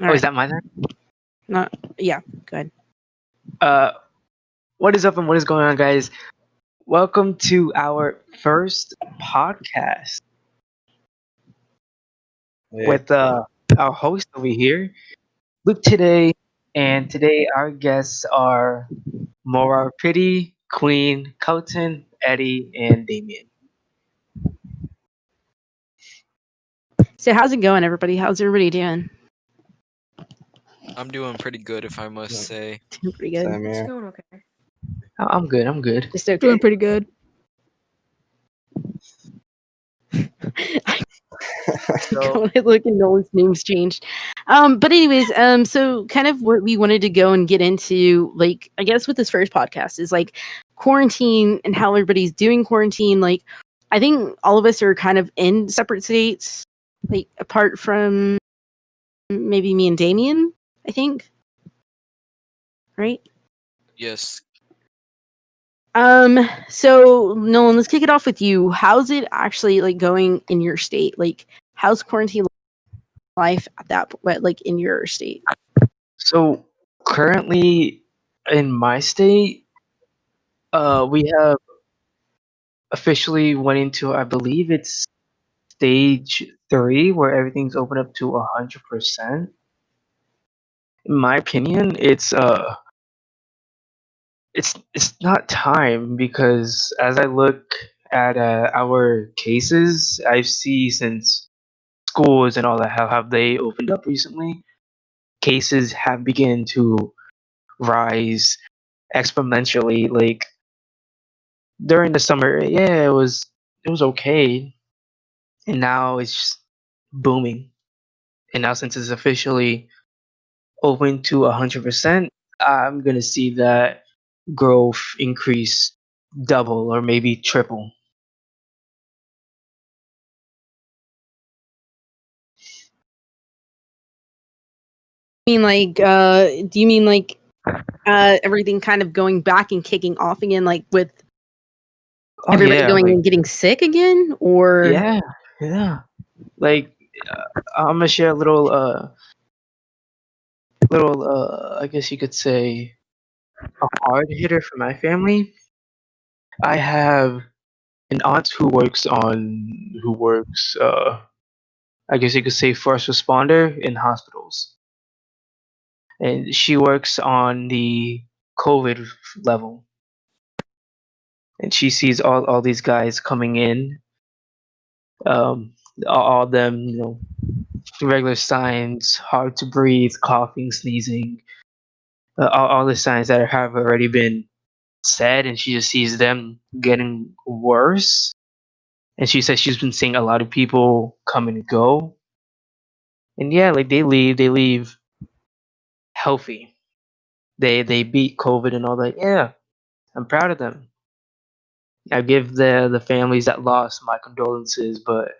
All Oh, right. is that my turn? Not. Yeah. Go ahead. Uh, what is up and what is going on, guys? Welcome to our first podcast with our host over here, Luke today, and today our guests are Mora Pretty, Queen, Colton, Eddie, and Damien. So how's it going, everybody? How's everybody doing? I'm doing pretty good, if I must say. Doing pretty good. Same It's here. going okay. I'm good. I'm good. Just okay. Doing pretty good. So, When I look and Nolan's name's changed. But anyways, so kind of what we wanted to go and get into, like, I guess with this first podcast is like quarantine and how everybody's doing quarantine. Like, I think all of us are kind of in separate states, like apart from maybe me and Damien, I think. Right? Yes. So Nolan, let's kick it off with you. How's it actually like going in your state? Like, how's quarantine life at that like in your state? so currently in my state, we have officially went into, I believe it's stage 3, where everything's open up to 100%. In my opinion, it's not time, because as I look at our cases, I see since schools and all that have they opened up recently, cases have begun to rise exponentially. Like during the summer, yeah, it was okay, and now it's just booming. And now since it's officially open to 100%, I'm gonna see that growth increase double or maybe triple. I mean, like, do you mean like everything kind of going back and kicking off again, like with Oh everybody yeah, going like and getting sick again, or yeah. Like I'm gonna share a little, I guess you could say, a hard hitter for my family. I have an aunt who works, I guess you could say, first responder in hospitals, and she works on the COVID level, and she sees all these guys coming in, all of them, regular signs, hard to breathe, coughing, sneezing, all the signs that have already been said, and she just sees them getting worse. And she says she's been seeing a lot of people come and go, and yeah, like they leave healthy. They beat COVID and all that. Yeah, I'm proud of them. I give the families that lost my condolences, but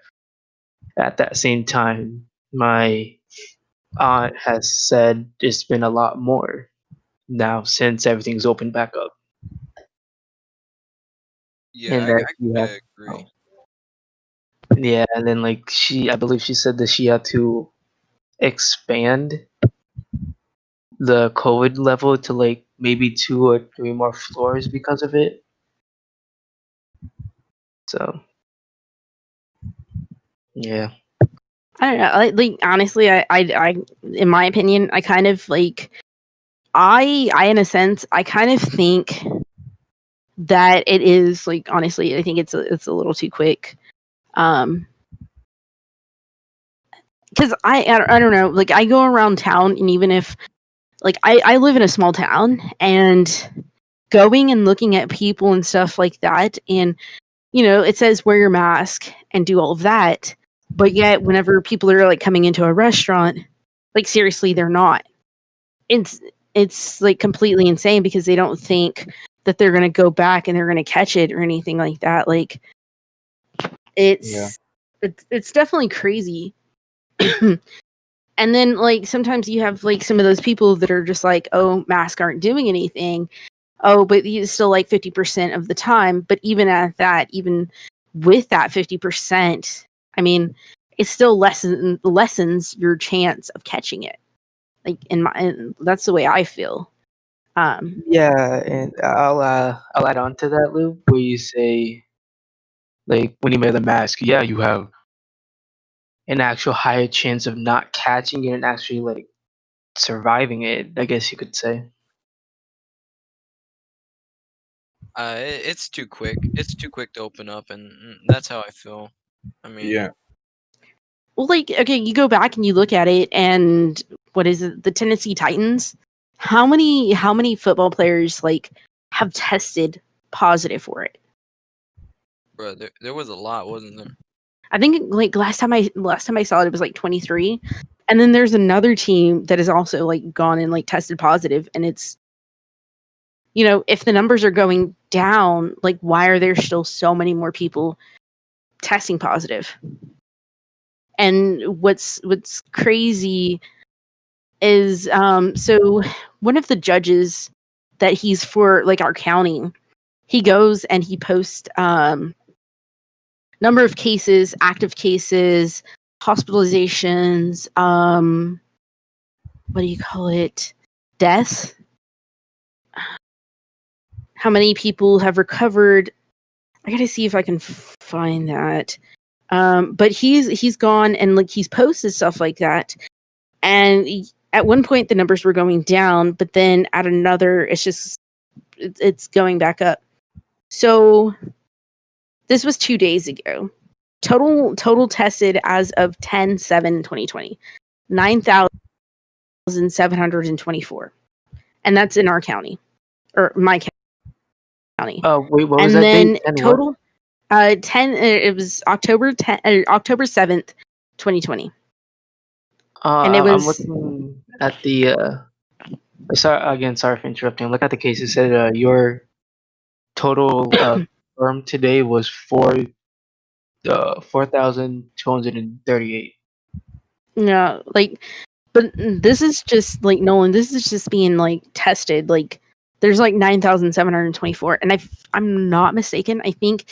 at that same time, my aunt has said it's been a lot more now since everything's opened back up, Yeah, and I that she had, agree. yeah, and then like I believe she said that she had to expand the COVID level to like maybe 2 or 3 more floors because of it. So yeah, I don't know. Like honestly, I, in my opinion, I kind of like, I in a sense, I kind of think that it is like, honestly, I think it's a little too quick. Because I don't know, like I go around town, and even if like I live in a small town, and going and looking at people and stuff like that, and it says wear your mask and do all of that, but yet whenever people are like coming into a restaurant, like seriously, they're not. It's like completely insane, because they don't think that they're gonna go back and they're gonna catch it or anything like that. Like Yeah. it's definitely crazy. And then like sometimes you have like some of those people that are just like, oh, masks aren't doing anything. Oh, but it's still like 50% of the time. But even at that, even with that 50%, I mean, it still lessens your chance of catching it. Like that's the way I feel. Yeah, and I'll add on to that, Lou, where you say like when you wear the mask, yeah, you have an actual higher chance of not catching it and actually like surviving it, I guess you could say. It's too quick. It's too quick to open up, and that's how I feel. I mean, Yeah. Well, like, okay, you go back and you look at it, and what is it? The Tennessee Titans. How many football players like have tested positive for it? bro, there was a lot, wasn't there? I think like last time I saw it was like 23, and then there's another team that has also like gone and like tested positive, and it's, if the numbers are going down, like why are there still so many more people testing positive? And what's crazy is so one of the judges that he's for like our county, he goes and he posts number of cases, active cases, hospitalizations, what do you call it, deaths, how many people have recovered. I gotta see if I can find that. But he's gone and like he's posted stuff like that, and at one point the numbers were going down, but then at another it's going back up. So this was 2 days ago. Total tested as of 10/7/2020, 9,724, and that's in our county or my county. Oh, wait, what was And that then date? And what? total 10. It was October 7th, 2020, and it I'm was looking at the. Sorry for interrupting. Look at the case. It said your total firm today was 4,238. like, but this is just like Nolan. This is just being like tested. Like, there's like 9,724, and if I'm not mistaken, I think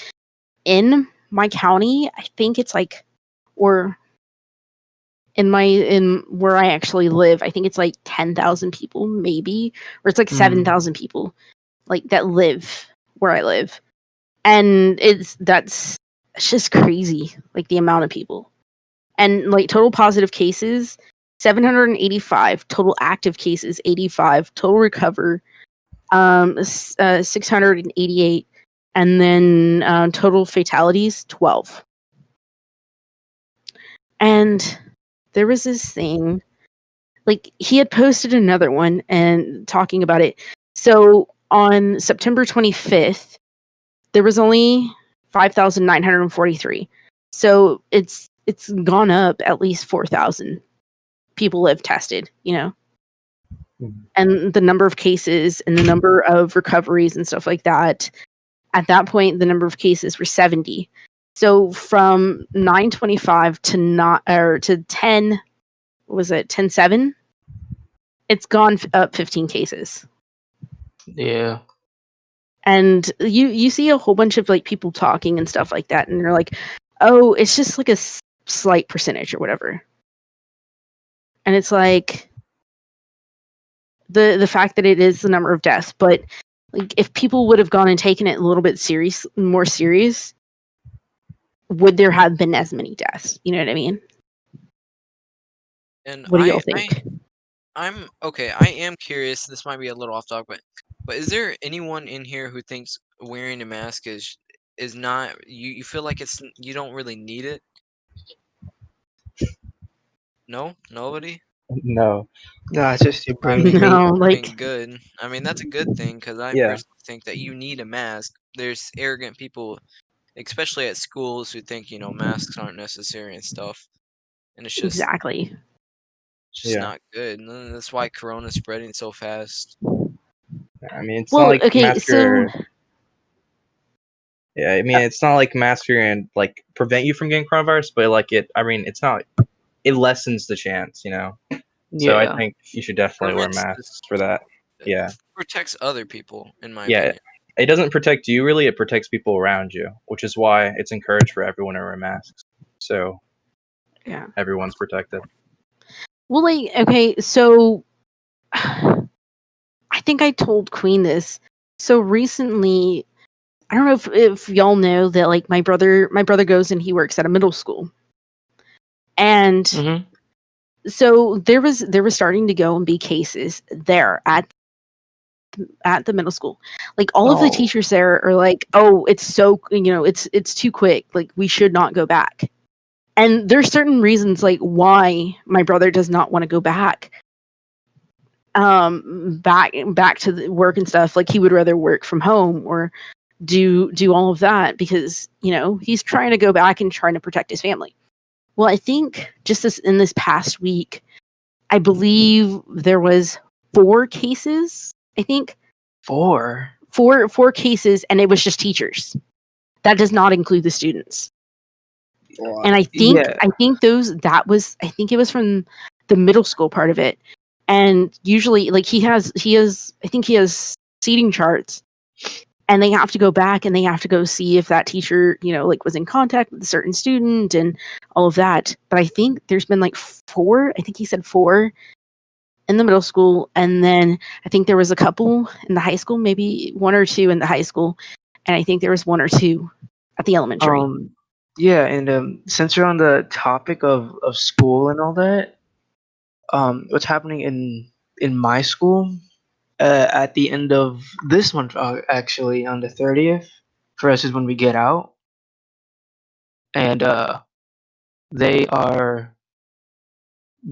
in my county, I think it's like, or in where I actually live, I think it's like 10,000 people, maybe, or it's like 7,000 people, like that live where I live, and it's just crazy, like the amount of people, and like total positive cases, 785, total active cases, 85, total recover, 688, and then total fatalities, 12. And there was this thing, like he had posted another one and talking about it. So on September 25th, there was only 5,943. So it's gone up at least 4,000 people have tested, and the number of cases and the number of recoveries and stuff like that. At that point, the number of cases were 70. So from 925 to not or to 10, was it 10/7? It's gone up 15 cases. Yeah. And you see a whole bunch of like people talking and stuff like that, and they're like, "Oh, it's just like a slight percentage or whatever." And it's like the fact that it is the number of deaths, but like if people would have gone and taken it a little bit more serious, would there have been as many deaths? You know what I mean? And What do y'all think? I'm okay. I am curious. This might be a little off topic, but is there anyone in here who thinks wearing a mask is not you feel like you don't really need it? No, nobody. No. No, it's just your I brain mean, made. No, like good. I mean, that's a good thing because I Yeah. personally think that you need a mask. There's arrogant people, especially at schools, who think masks aren't necessary and stuff, and exactly. it's just Yeah. not good. And then that's why Corona's spreading so fast. I mean, it's not Well, like okay, masks so are. Yeah, I mean, it's not like masks are gonna like prevent you from getting coronavirus, but like it. I mean, it's not. It lessens the chance, So I Yeah. think you should definitely wear Prevents masks for that. it Yeah. protects other people, in my Yeah. opinion. It doesn't protect you really. It protects people around you, which is why it's encouraged for everyone to wear masks. So yeah. everyone's protected. Well, like, okay, so I think I told Queen this. So recently, I don't know if y'all know that like my brother goes and he works at a middle school. And Mm-hmm. so there was starting to go and be cases there at the middle school. Like all of the Oh. teachers there are like, "Oh, it's so, it's too quick. Like we should not go back." And there's certain reasons like why my brother does not want to go back. Back to the work and stuff. Like he would rather work from home or do all of that because, he's trying to go back and trying to protect his family. Well, I think just in this past week, I believe there was 4 cases. I think 4. four cases, and it was just teachers. That does not include the students. And I think Yeah. I think I think it was from the middle school part of it. And usually, like I think he has seating charts, and they have to go back and they have to go see if that teacher, like was in contact with a certain student and all of that. But I think there's been like 4. I think he said 4 in the middle school, and then I think there was a couple in the high school, maybe 1 or 2 in the high school, and I think there was 1 or 2 at the elementary. Yeah, and since you're on the topic of school and all that, what's happening in my school at the end of this month, actually on the 30th, for us is when we get out, and they are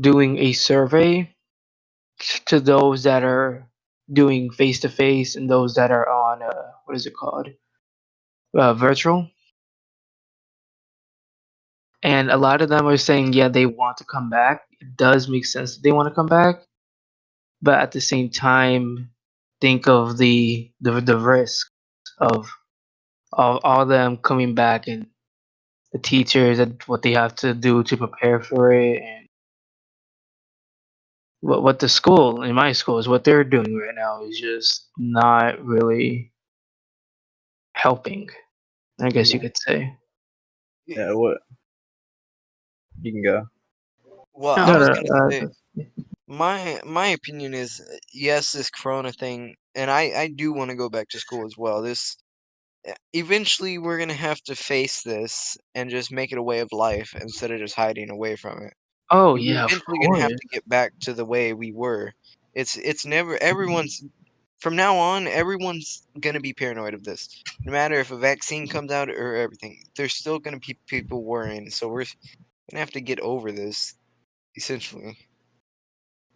doing a survey to those that are doing face to face and those that are on what is it called, virtual. And a lot of them are saying, yeah, they want to come back. It does make sense that they want to come back, but at the same time, think of the risk of all them coming back and the teachers and what they have to do to prepare for it, and what the school in my school is what they're doing right now is just not really helping. I guess you could say. Yeah, what? You can go. Well, I No, was no, gonna say my opinion is yes, this Corona thing, and I do want to go back to school as well. This eventually we're gonna have to face this and just make it a way of life instead of just hiding away from it. oh We're yeah, of eventually gonna have course. to get back to the way we were. It's never everyone's from now on. Everyone's gonna be paranoid of this. No matter if a vaccine comes out or everything, there's still gonna be people worrying. So we're gonna have to get over this essentially.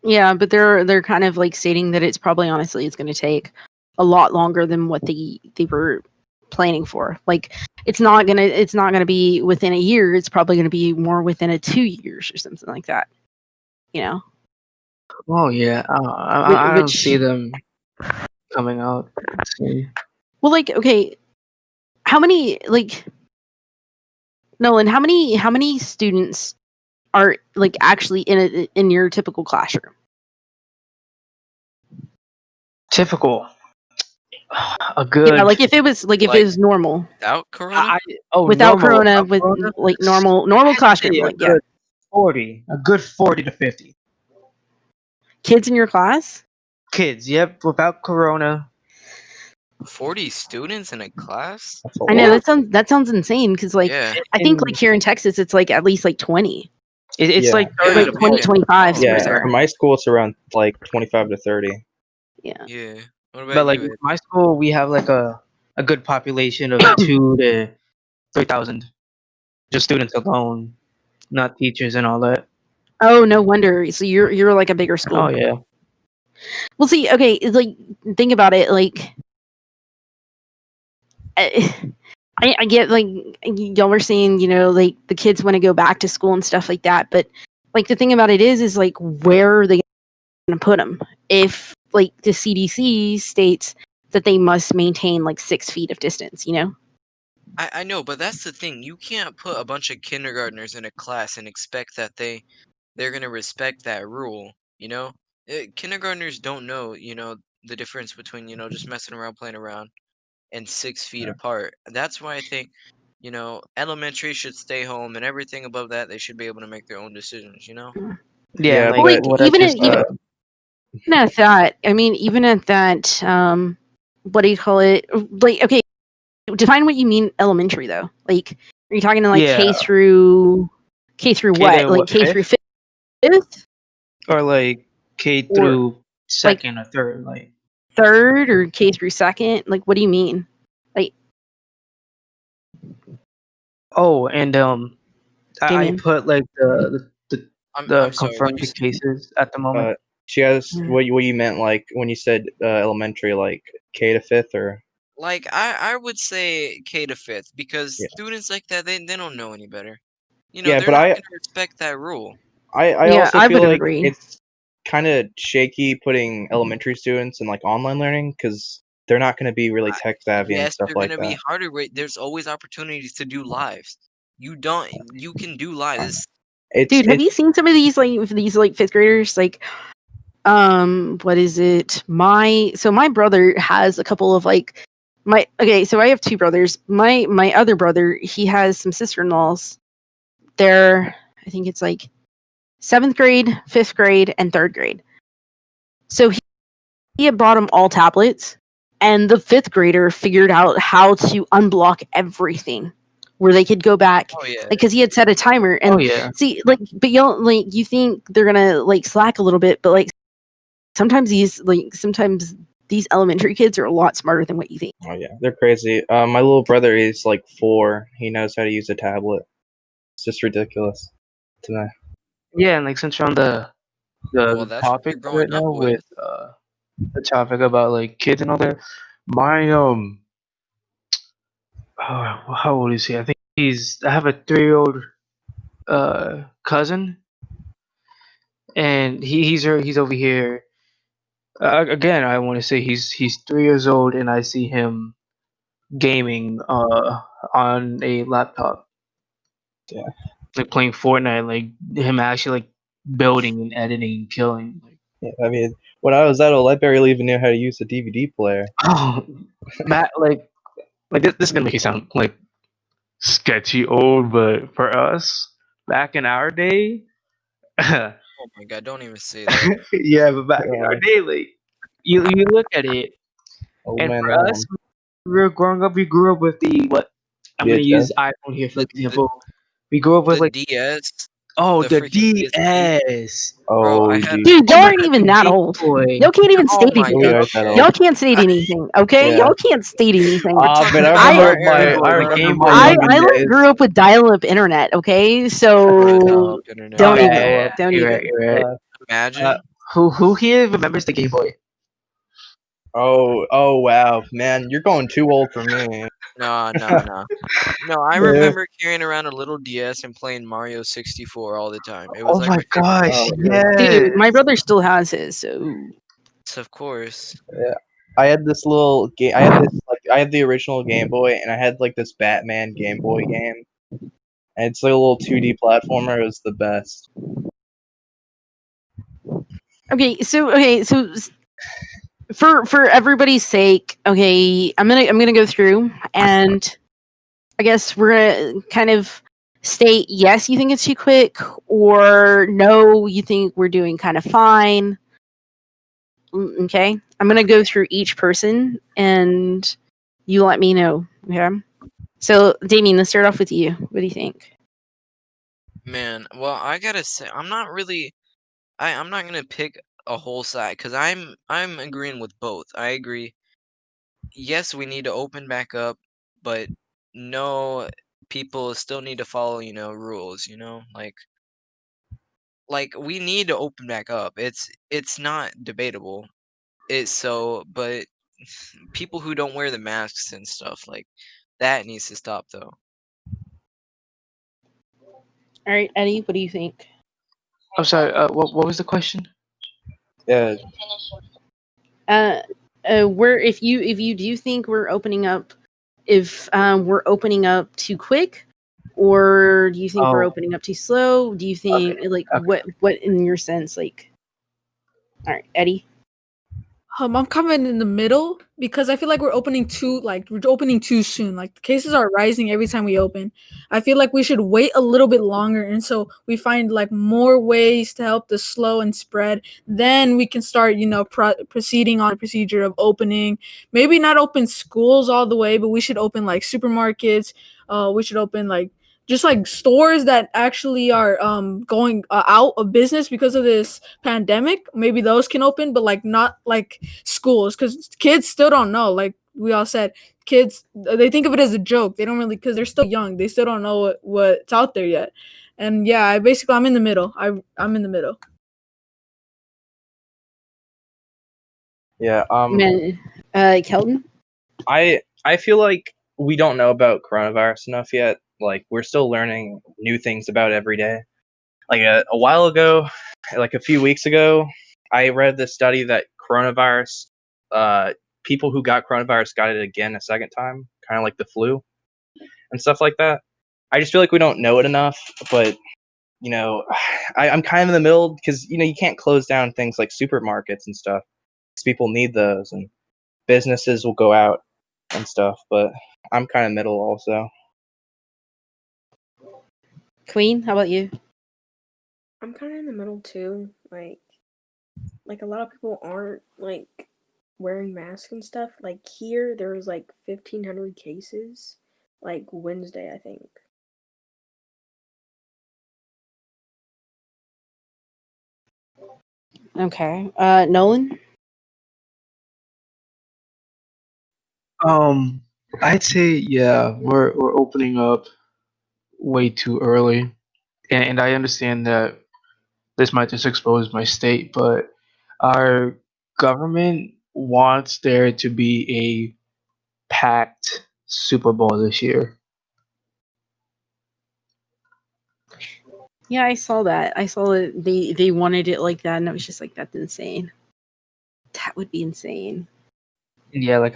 Yeah, but they're kind of like stating that it's probably honestly it's going to take a lot longer than what they were planning for. Like it's not gonna be within a year. It's probably going to be more within a 2 years or something like that. You know, Oh yeah, I don't which see them coming out soon. well, like okay, how many like Nolan? How many students are like actually in your typical classroom? Typical. A Yeah, good. like if it was Like normal without Corona, without Normal Corona, without with Corona. like normal I'd say classroom, like yeah, a good 40 to 50 kids in your class. kids. Yep, without Corona. 40 students in a class. That's a I know lot. that sounds insane because like Yeah, I think like And here in Texas it's like at least like 20 it's Yeah. like or 30 yeah, like to we 20 can. 40. 25 Oh, for Yeah, sure. for my school, it's around like 25 to 30. Yeah. yeah. What But about like you, Ed? my school, we have like a good population of 2 to 3,000, just students alone, not teachers and all that. Oh, no wonder. So you're like a bigger Oh school. yeah. Well, see, okay, it's like think about it. Like I, I get like y'all were saying, like the kids want to go back to school and stuff like that. But like the thing about it is like where are they going to put them if like the CDC states that they must maintain like 6 feet of distance? I know, but that's the thing. You can't put a bunch of kindergartners in a class and expect that they're gonna respect that rule. Kindergartners don't know, the difference between just messing around, playing around, and 6 feet Yeah. apart. That's why I think, elementary should stay home, and everything above that they should be able to make their own decisions. Yeah, Yeah, like Like what I even just even at that, I mean, even at that, what do you call it? Like, okay, define what you mean elementary though. Like, are you talking to like yeah, K through K what? to Like what, K through fifth, fifth, or like K or through like second or third, like. third, or K through second? Like, what do you mean? Like, Oh, and I Damien. put like the I'm sorry. What you confirmed say? cases at the moment. she has Mm. what you meant like when you said elementary, like K to fifth, or Like I would say K to fifth because yeah, students like that they don't know any better. yeah. They're But not gonna respect that rule. I Yeah, also I feel would like agree. it's kind of shaky putting elementary students in like online learning because they're not going to be really I, tech savvy and yes, stuff they're like gonna be that. harder. There's always opportunities to do lives. You can do lives. It's Dude, have you seen some of these like fifth graders? Like, what is it? My brother has a couple of like my okay. So I have two brothers. My other brother, he has some sister-in-laws. They're, I think it's like seventh grade, fifth grade, and third grade. So he had bought them all tablets, and the fifth grader figured out how to unblock everything, where they could go back, Oh yeah. because he had set a timer. Oh And yeah, see, like, but you think they're gonna like slack a little bit, but like sometimes these elementary kids are a lot smarter than what you think. oh yeah, they're crazy. My little brother is like 4. He knows how to use a tablet. It's just ridiculous to me. yeah, and like since you're on Well, the that's what topic they're right growing up now with. with the topic about like kids and all that, my how old is he? I think I have a 3-year-old cousin, and he's over here. Again, I want to say he's 3 years old, and I see him gaming on a laptop, Yeah, like playing Fortnite, like him actually like building and editing and killing. Like, yeah. I mean, when I was that old, I barely even knew how to use a DVD player. oh, Matt, like this is gonna make you sound like sketchy old, but for us back in our day, yeah, Oh my god, don't even say that. but back in our God, day, like you look at it, old and man for us, Ron. we were growing up. We grew up with the what? I'm gonna VHS. use iPhone here for The the, example. We grew up with the like DS, oh the the freaking PSP. DS. Bro, I Oh, had geez. Dude, Oh y'all my aren't god, even the that Game old. Boy. Y'all can't even oh state my We anything. god, aren't that okay. Y'all old. can't state I, anything, okay? Yeah. Y'all can't state anything. we're Ah, talking but about I our Game era, Boy, I the bro. remember Game my Boy. I youngin' like days. grew up with dial-up internet, okay? Bro, So dial-up internet. Oh don't yeah, even, yeah, yeah. don't You're right. even. You're right. Imagine. Who here remembers the Game Boy? Oh wow, man, you're going too old for me. No, no, no. No, I Yeah. remember carrying around a little DS and playing Mario 64 all the time. It was Oh like my my favorite gosh, game. Oh yeah. Dude, my yes. brother still has his, so So, of course. Yeah. I had this little game. I had this like I had the original Game Boy, and I had like this Batman Game Boy game, and it's like a little 2D platformer. It was the best. okay, so for everybody's sake, okay, I'm gonna go through, and I guess we're gonna kind of state yes, you think it's too quick, or no, you think we're doing kind of fine. Okay, I'm gonna go through each person, and you let me know. Okay. So, Damien, let's start off with you. What do you think? Man, well, I gotta say, I'm not gonna pick a whole side because I'm agreeing with both. I agree. Yes, we need to open back up, but no, people still need to follow, rules, like we need to open back up. It's not debatable. It's so, but people who don't wear the masks and stuff like that needs to stop though. All right, Eddie, what do you think? I'm sorry. What was the question? Yeah. Uh, where if you do think we're opening up, if we're opening up too quick, or do you think we're Oh, opening up too slow? Do you okay, think like okay. what in your sense like? All right, Eddie. I'm coming in the middle because I feel like we're opening too soon. Like the cases are rising every time we open. I feel like we should wait a little bit longer, and so we find like more ways to help the slow and spread. Then we can start, proceeding on the procedure of opening. Maybe not open schools all the way, but we should open like supermarkets. We should open like just like stores that actually are going out of business because of this pandemic. Maybe those can open, but like not like schools, because kids still don't know. Like we all said, kids, they think of it as a joke. They don't really, because they're still young, they still don't know what's out there yet. And yeah, I'm in the middle. I'm in the middle. Yeah. Kelton. I feel like we don't know about coronavirus enough yet. Like we're still learning new things about it every day. Like a while ago, like a few weeks ago, I read this study that coronavirus, people who got coronavirus got it again a second time, kind of like the flu and stuff like that. I just feel like we don't know it enough, but I'm kind of in the middle because you can't close down things like supermarkets and stuff because people need those and businesses will go out and stuff. But I'm kind of middle also. Queen, how about you? I'm kind of in the middle too. Like a lot of people aren't like wearing masks and stuff. Like here, there was like 1,500 cases, like Wednesday, I think. Okay. Nolan? I'd say yeah, we're opening up way too early, and I understand that this might just expose my state, but our government wants there to be a packed Super Bowl this year. Yeah, I saw that. I saw that they wanted it like that, and I was just like, that's insane. That would be insane. Yeah, like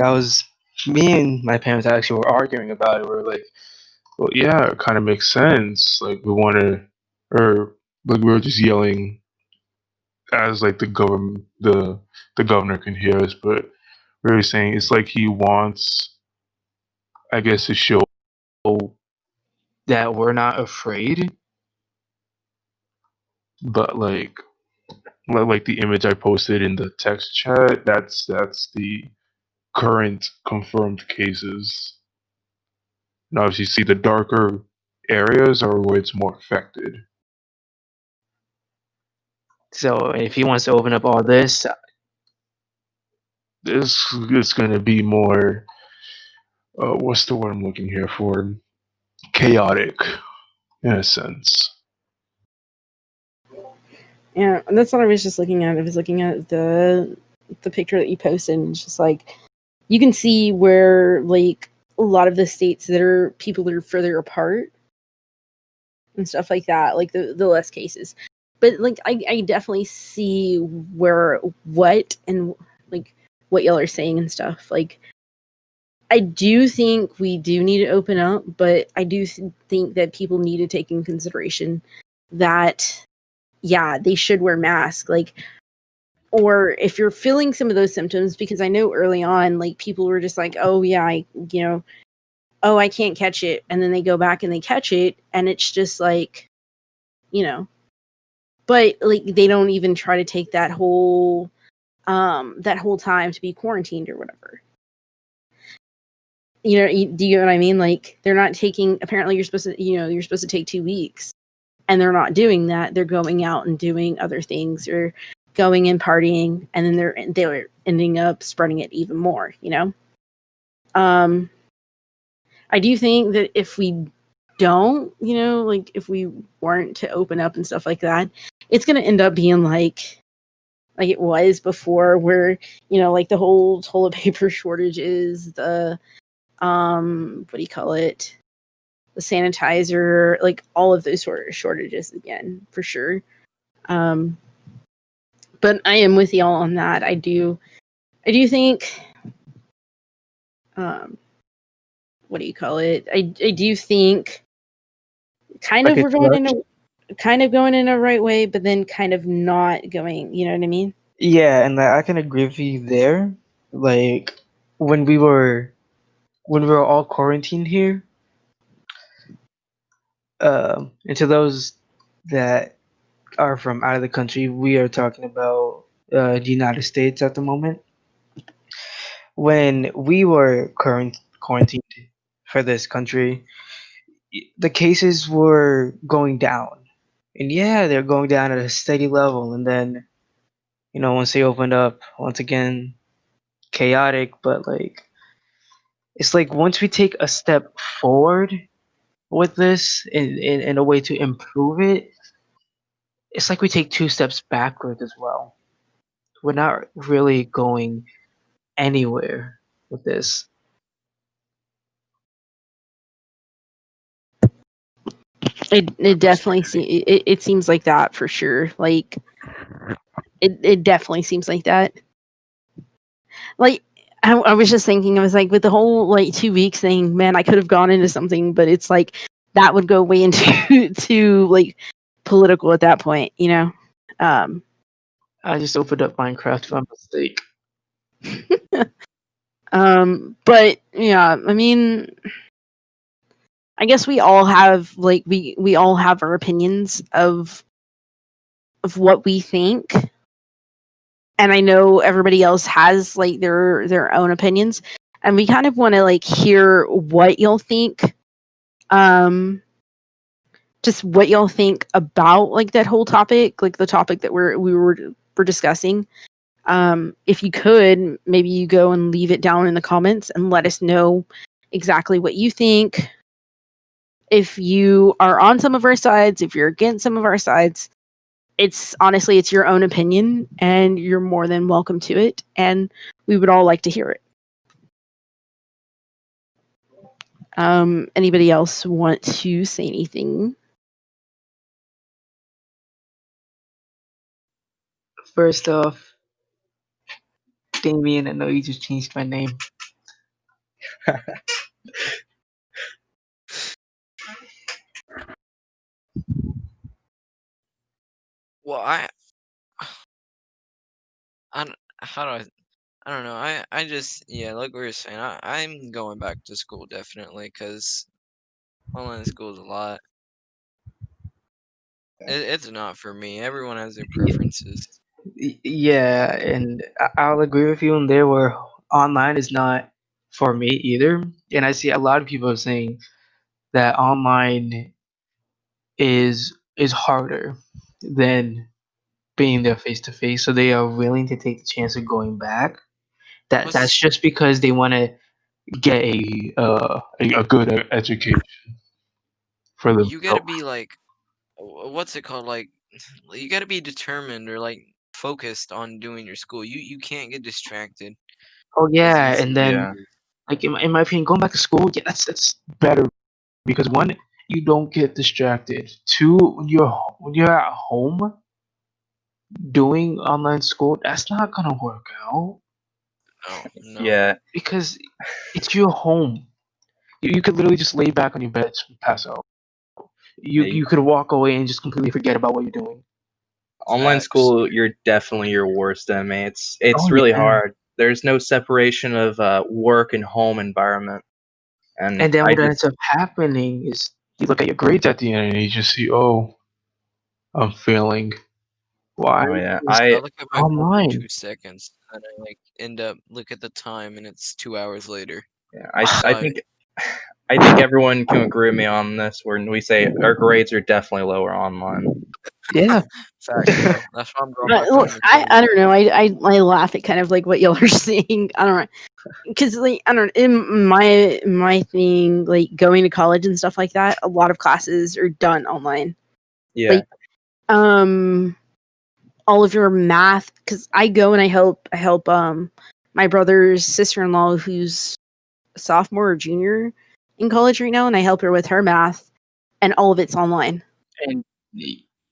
me and my parents actually were arguing about it. We were like, well, yeah, it kind of makes sense. Like we want to, or like we were just yelling as like the governor can hear us, but we were saying it's like he wants, I guess, to show that we're not afraid, but like the image I posted in the text chat, that's the current confirmed cases. And obviously, see the darker areas are where it's more affected. So if he wants to open up all this, This is going to be more. What's the word I'm looking here for? Chaotic, in a sense. Yeah, and that's what I was just looking at. I was looking at the picture that you posted, and it's just like you can see where like a lot of the states that are people that are further apart and stuff like that, like the less cases. But like I definitely see what y'all are saying and stuff. Like I do think we do need to open up, but I do think that people need to take in consideration that yeah, they should wear masks. Like, or if you're feeling some of those symptoms, because I know early on, like people were just like, oh yeah, I can't catch it, and then they go back and they catch it, and it's just like, but like they don't even try to take that whole time to be quarantined or whatever. Do you know what I mean? Like they're not taking. Apparently, you're supposed to take 2 weeks, and they're not doing that. They're going out and doing other things, or going and partying, and then they're ending up spreading it even more. I do think that if we don't, like if we weren't to open up and stuff like that, it's going to end up being like it was before, where like the whole toilet paper shortages, the what do you call it, the sanitizer, like all of those sort of shortages again, for sure. But I am with y'all on that. I do think what do you call it? I do think Like we're going in a right way, but then kind of not going, you know what I mean? Yeah, and I can agree with you there. Like when we were all quarantined here, and to those that are from out of the country, we are talking about the United States at the moment. When we were quarantined for this country, the cases were going down, and yeah, they're going down at a steady level. And then once they opened up, once again, chaotic. But like, it's like once we take a step forward with this in a way to improve it, it's like we take two steps backward as well. We're not really going anywhere with this. It definitely Christianity. it seems like that for sure. Like it definitely seems like that. Like I was just thinking, I was like, with the whole like 2 weeks thing, man, I could have gone into something, but it's like that would go way into to like political at that point, you know. Um, I just opened up Minecraft by mistake. but yeah, I mean, I guess we all have like we all have our opinions of what we think, and I know everybody else has like their own opinions, and we kind of want to like hear what you'll think. Um, just what y'all think about like that whole topic, like the topic that we're discussing. If you could, maybe you go and leave it down in the comments and let us know exactly what you think. If you are on some of our sides, if you're against some of our sides, it's honestly it's your own opinion and you're more than welcome to it, and we would all like to hear it. Anybody else want to say anything? First off, Damien, I know you just changed my name. Well, I how do I don't know. I just yeah, like we were saying, I'm going back to school definitely because online school is a lot. It's not for me. Everyone has their preferences. Yeah, and I'll agree with you on there where online is not for me either. And I see a lot of people saying that online is harder than being there face to face, so they are willing to take the chance of going back. That's What's just because they want to get a good education for you gotta themselves. be like, what's it called? Like, you gotta be determined or like focused on doing your school. You can't get distracted Oh as yeah, and easily. then Yeah. like in my opinion, going back to school, yeah, that's better because one, you don't get distracted. Two, when you're at home doing online school, that's not gonna work out No, no. Yeah. because it's your home. You could literally just lay back on your bed and pass out. You Yeah, you could walk away and just completely forget about what you're doing. online Facts. school, you're definitely your worst enemy. It's Oh it's really yeah. hard. There's no separation of work and home environment, and And then I what ends just up happening is you look at your grades at the end and you just see, oh, I'm failing. Why? oh yeah, Because I I look at my phone for online. 2 seconds and I like end up look at the time and it's 2 hours later. yeah, So I think I think everyone can agree with me on this when we say our grades are definitely lower online. Yeah. facts, bro. That's why I'm going back to Well, home I training. don't know. I laugh at kind of like what y'all are saying. I don't know, because like I don't in my thing, like going to college and stuff like that. A lot of classes are done online. Yeah, Like um, all of your math, because I go and I help my brother's sister-in-law who's a sophomore or junior in college right now, and I help her with her math, and all of it's online. And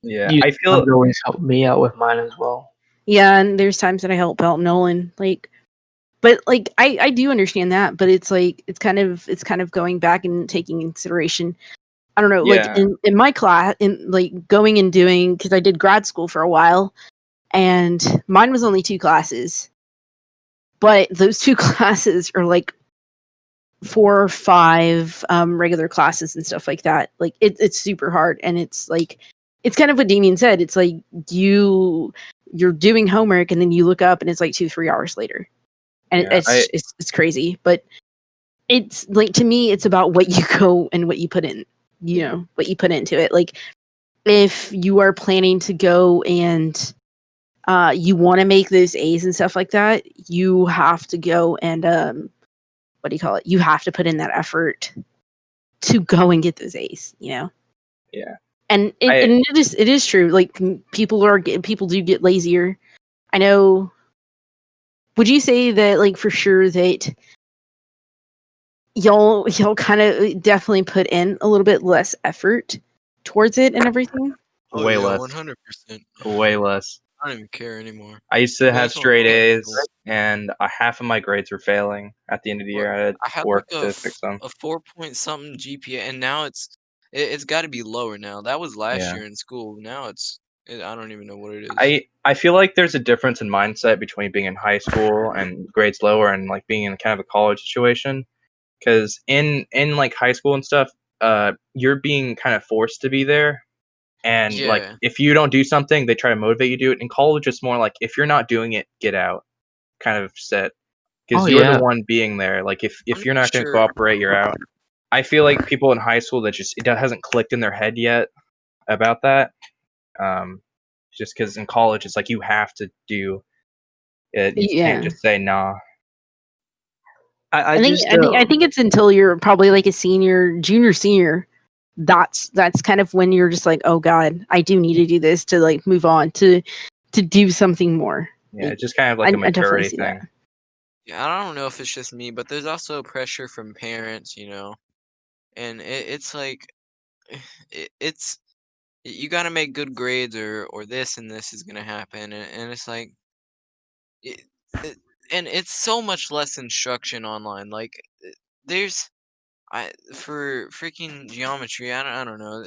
yeah. you I feel always help me out with mine as well. Yeah, and there's times that I help out Nolan, like, but like I do understand that, but it's like it's kind of going back and taking consideration. I don't know, like yeah, in my class, in like going and doing, because I did grad school for a while, and mine was only 2 classes. But those 2 classes are like 4 or 5 regular classes and stuff like that. Like it's super hard, and it's like it's kind of what Damien said. It's like you're doing homework and then you look up and it's like 2-3 hours later, and Yeah, it's crazy. But it's like, to me, it's about what you go and what you put in. You know, what you put into it. Like if you are planning to go and you want to make those A's and stuff like that, you have to go and what do you call it? You have to put in that effort to go and get those A's, you know? Yeah. And it is true. Like people do get lazier. I know. Would you say that, like, for sure that y'all kind of definitely put in a little bit less effort towards it and everything? Oh way yeah, less. 100%. Way less. I don't even care anymore. I used to have That's what straight I'm like, A's, and half of my grades were failing at the end of the What- year. I had I had work like to fix them. a 4 point something GPA, and now it's got to be lower now. That was last Yeah. year in school. Now I don't even know what it is. I feel like there's a difference in mindset between being in high school and grades lower and like being in kind of a college situation. Because in like high school and stuff, you're being kind of forced to be there, and like Yeah. if you don't do something, they try to motivate you to do it. In college, it's more like if you're not doing it, get out, kind of set. Because Oh, you're yeah. the one being there. Like if I'm you're not not going to sure. cooperate, you're out. I feel like people in high school that just it hasn't clicked in their head yet about that. Just because in college it's like you have to do it. You can't Yeah. just say nah. I I think just I think it's until you're probably like a junior, senior. That's kind of when you're just like, oh God, I do need to do this to like move on to do something more. Yeah, Like, it's just kind of like a I definitely maturity see thing. that. Yeah, I don't know if it's just me, but there's also pressure from parents, and it's like it's you got to make good grades or this and this is gonna happen, and it's like it, it, and it's so much less instruction online. Like there's for freaking geometry, I don't know.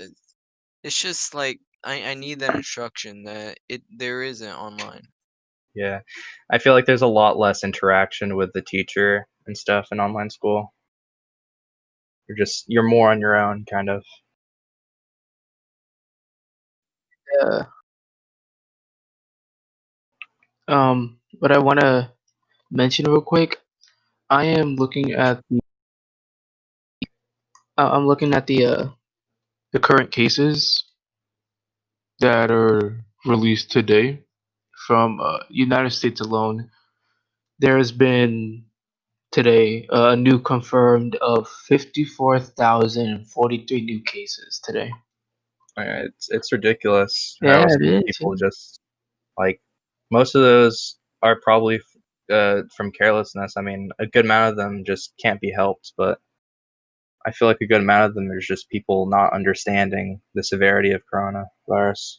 It's just like I need that instruction that there isn't online. Yeah, I feel like there's a lot less interaction with the teacher and stuff in online school. You're more on your own, kind of. what I want to mention real quick, I am looking at I'm looking at the current cases that are released today from United States alone. There has been today a new confirmed of 54,043 new cases today. It's ridiculous Yeah, how it is. people just like most of those are probably from carelessness. I mean, a good amount of them just can't be helped, but I feel like a good amount of them is just people not understanding the severity of coronavirus.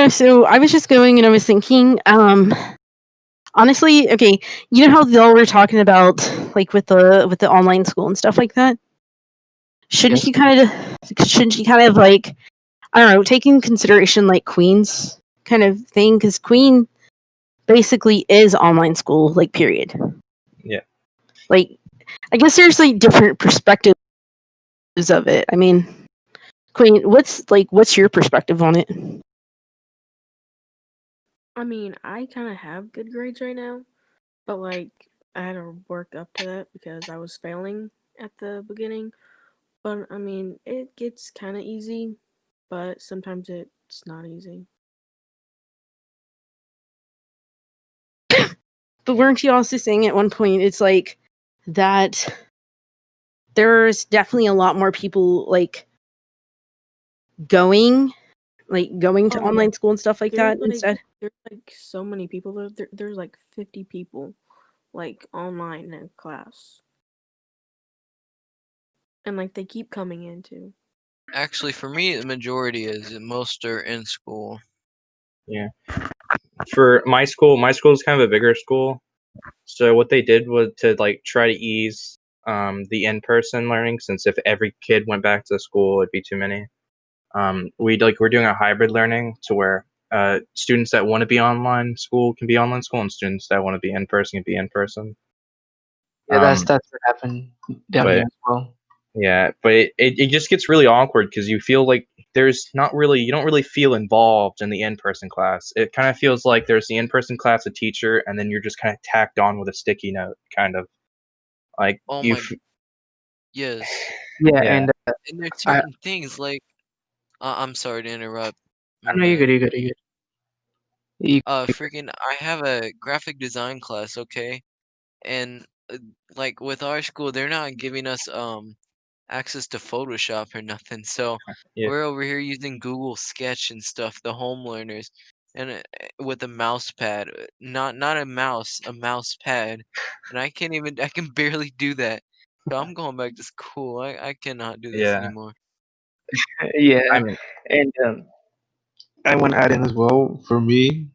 So I was just going and I was thinking, honestly, okay, you know how y'all were talking about like with the online school and stuff like that? Shouldn't Yes. you kind of like, I don't know, take in consideration like Queen's kind of thing, because Queen basically is online school, like, period. Yeah. Like, I guess there's like different perspectives of it. I mean, Queen, what's your perspective on it? I mean, I kind of have good grades right now, but like I had to work up to that because I was failing at the beginning. But I mean, it gets kind of easy, but sometimes it's not easy. But weren't you also saying at one point it's like that there's definitely a lot more people like going to Oh yeah, online school and stuff like that instead? there's like so many people. There's like 50 people like online in class, and like they keep coming in too. Actually, for me, the majority is most are in school. Yeah. For my school is kind of a bigger school. So what they did was to like try to ease the in-person learning, since if every kid went back to school, it'd be too many. We're doing a hybrid learning to where students that want to be online school can be online school, and students that want to be in person can be in person. Yeah, Um, that's what happened down but here as well. yeah, but it just gets really awkward because you feel like you don't really feel involved in the in-person class. It kind of feels like there's the in-person class, a teacher, and then you're just kind of tacked on with a sticky note, kind of like Oh you. my, yes. Yeah, Yeah, and And there's I certain things like, I'm sorry to interrupt. I My know you're good. bad. You're good. You're good. You, Freaking, I have a graphic design class, okay? And like with our school, they're not giving us access to Photoshop or nothing. So yeah, we're over here using Google Sketch and stuff, the home learners, and with a mouse pad, not a mouse pad, and I can barely do that. So I'm going back to school. I cannot do this yeah. anymore. yeah, I mean, and I want to add in as well. For me,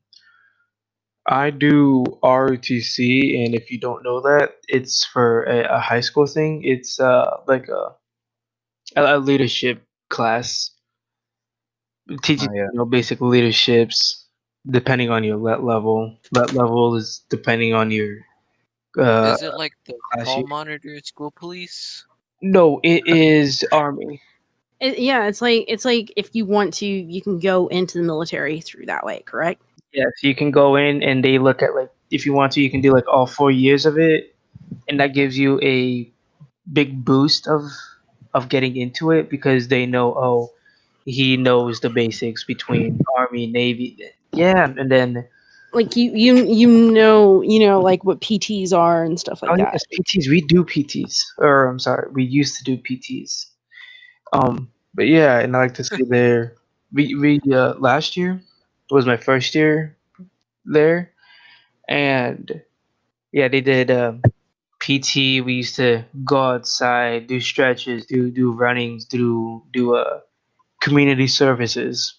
I do ROTC, and if you don't know that, it's for a high school thing. It's like a leadership class. It teaches oh yeah, basic leaderships depending on your level. That level is depending on your uh Is it like the class hall year. monitor at school police? No, it is Army. Yeah, it's like if you want to, you can go into the military through that way, correct? Yes, you can go in and they look at like if you want to, you can do like all 4 years of it, and that gives you a big boost of getting into it because they know, oh, he knows the basics between Army, Navy. Yeah, and then Like you know like what PTs are and stuff oh like that. yes, PTs. We do PTs, or I'm sorry, we used to do PTs. But yeah, and I like to say there, we last year was my first year there, and yeah, they did PT. We used to go outside, do stretches, do runnings, do community services,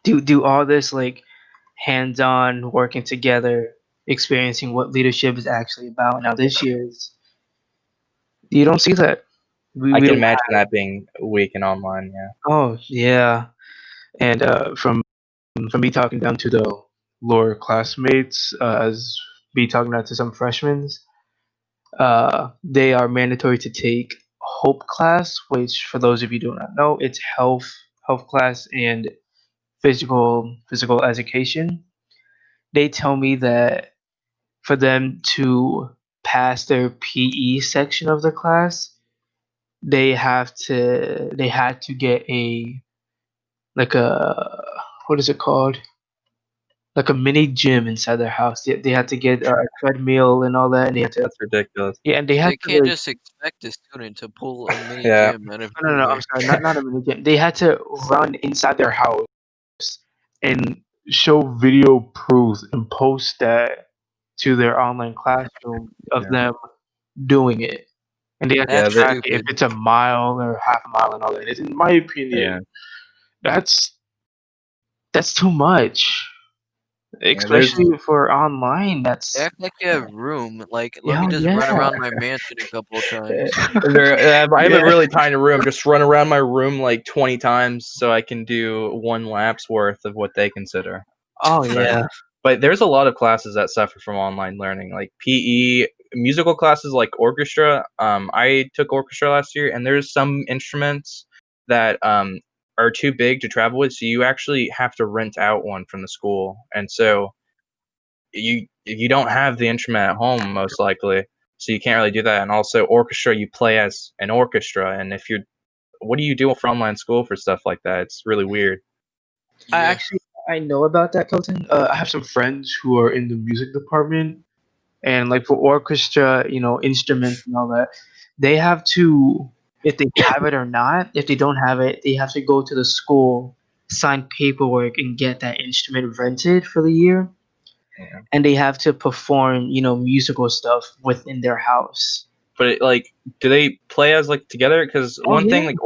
do all this like hands-on working together, experiencing what leadership is actually about. Now this year's you don't see that. We I we can don't imagine have. that being weak and online. Yeah, Oh yeah, and from me talking down to the lower classmates, as me talking down to some freshmen, they are mandatory to take Hope class, which for those of you who do not know, it's health class and physical education. They tell me that for them to pass their PE section of the class, they had to get a like a what is it called? Like a mini gym inside their house. They had to get a treadmill and all that, and they had to that's ridiculous. yeah, and they had They to can't like just expect a student to pull a mini Yeah, gym out of no, I'm nowhere. sorry, not a mini gym. They had to run inside their house and show video proof and post that to their online classroom of yeah, them doing it. And they have to yeah. That's track it if stupid. it's a mile or half a mile and all that. In my Yeah, opinion, that's that's too much. yeah. There's Especially for online. That's Act like you have room. Like, let me yeah, just yeah. run around my mansion a couple of times. I have a Yeah. really tiny room. Just run around my room like 20 times so I can do one lap's worth of what they consider. Oh But yeah. but there's a lot of classes that suffer from online learning, like PE, musical classes like orchestra. I took orchestra last year, and there's some instruments that are too big to travel with, so you actually have to rent out one from the school, and so you don't have the instrument at home most likely, so you can't really do that. And also orchestra, you play as an orchestra, and if you're what do you do for online school for stuff like that? It's really weird. I Yeah. actually I know about that, Kelton. I have some friends who are in the music department, and like for orchestra, instruments and all that, they have to, if they have it or not. If they don't have it, they have to go to the school, sign paperwork, and get that instrument rented for the year, Yeah. and they have to perform, musical stuff within their house. But do they play as like together? Because Oh one thing yeah. like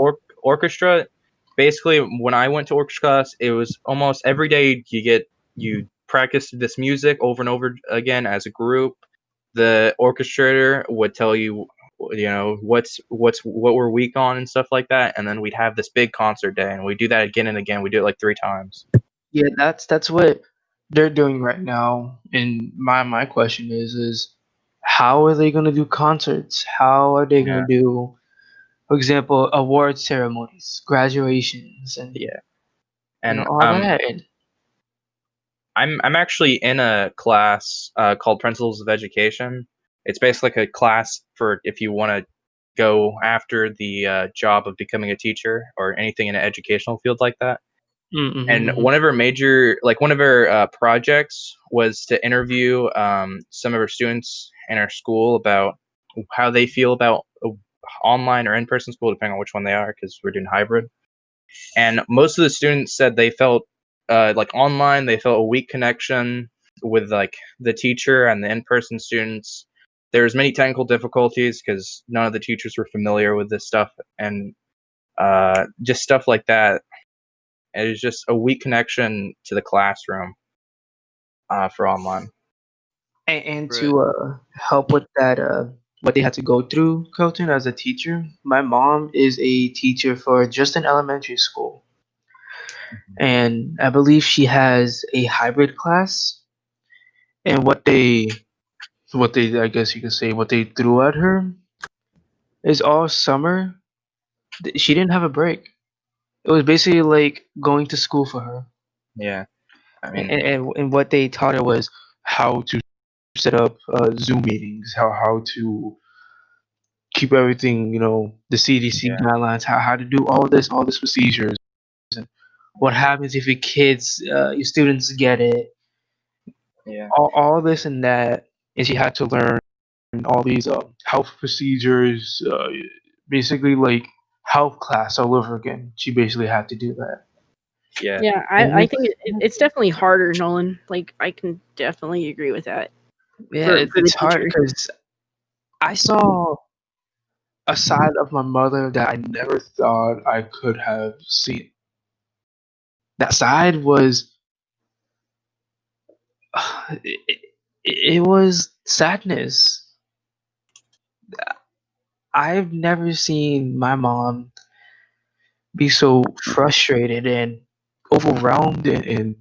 orchestra, basically when I went to orchestra class, it was almost every day you practice this music over and over again as a group. The orchestrator would tell you what we're weak on and stuff like that, and then we'd have this big concert day, and we do that again and again. We do it like 3 times. Yeah, that's what they're doing right now. And my question is how are they gonna do concerts? How are they Yeah, gonna do, for example, award ceremonies, graduations, and yeah, and all that? And I'm actually in a class called Principles of Education. It's basically like a class for if you want to go after the job of becoming a teacher or anything in an educational field like that. And mm-hmm. one of our projects was to interview some of our students in our school about how they feel about online or in-person school, depending on which one they are, because we're doing hybrid. And most of the students said they felt like online, they felt a weak connection with like the teacher, and the in-person students, there was many technical difficulties because none of the teachers were familiar with this stuff, and just stuff like that. It was just a weak connection to the classroom for online. And Right. to help with that, what they had to go through, Colton, as a teacher. My mom is a teacher for just an elementary school, and I believe she has a hybrid class. And what they I guess you could say what they threw at her is all summer. She didn't have a break. It was basically like going to school for her. Yeah, I And, mean, and what they taught her was how to set up Zoom meetings, how to keep everything, the CDC yeah, guidelines, how to do all this procedures, and what happens if your students get it, yeah, all this and that, and she had to learn all these health procedures, basically like health class all over again. She basically had to do that. yeah, Yeah, And I think it's definitely harder, Nolan. Like, I can definitely agree with that yeah, for the it's hard teacher. because I saw a side of my mother that I never thought I could have seen. That side was it, it was sadness. I've never seen my mom be so frustrated and overwhelmed and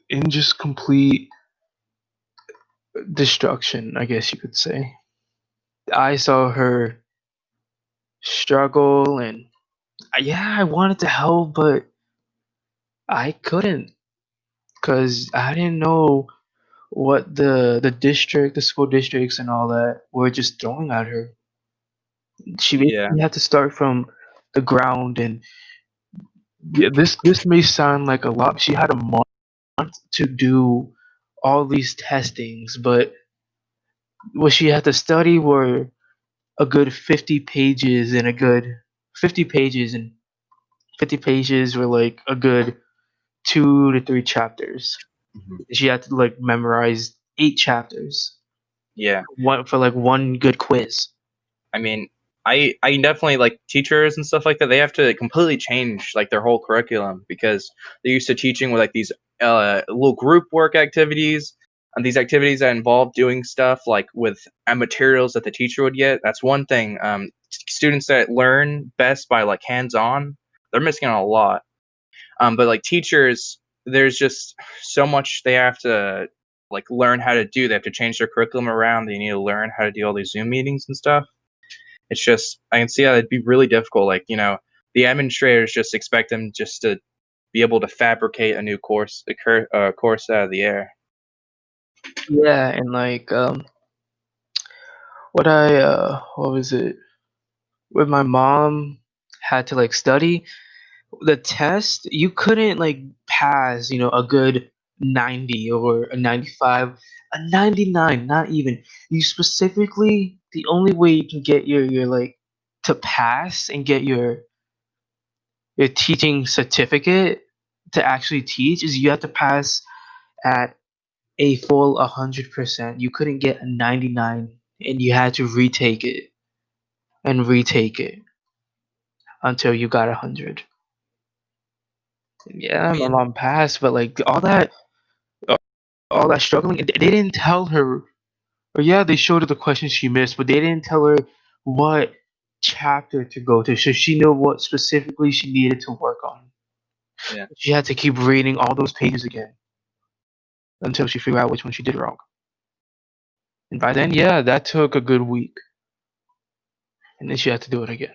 in just complete destruction, I guess you could say. I saw her struggle, and yeah, I wanted to help, but I couldn't because I didn't know what the school districts and all that were just throwing at her. She yeah, basically had to start from the ground, and yeah, this may sound like a lot. She had a month to do all these testings, but what she had to study were a good 50 pages and a good 50 pages and 50 pages were like a good 2 to 3 chapters. mhm, She had to like memorize 8 chapters, yeah. one for like one good quiz. I mean, I definitely like teachers and stuff like that. They have to completely change like their whole curriculum because they're used to teaching with like these little group work activities and these activities that involve doing stuff like with materials that the teacher would get. That's one thing. Students that learn best by like hands on, they're missing out a lot. But like teachers, there's just so much they have to like learn how to do. They have to change their curriculum around. They need to learn how to do all these Zoom meetings and stuff. It's just I can see how it'd be really difficult. Like the administrators just expect them just to be able to fabricate a new course out of the air. Yeah, and like what was it? When my mom had to like study the test, you couldn't like pass, a good 90 or a 95, a 99, not even. You specifically, the only way you can get your like to pass and get your teaching certificate to actually teach is you have to pass at a full 100%. You couldn't get a 99 and you had to retake it and retake it until you got 100. I Yeah, my mean, mom passed, but like all that struggling, they didn't tell her But yeah, they showed her the questions she missed, but they didn't tell her what chapter to go to, so she knew what specifically she needed to work on. Yeah. She had to keep reading all those pages again until she figured out which one she did wrong. And by then, yeah, that took a good week. And then she had to do it again.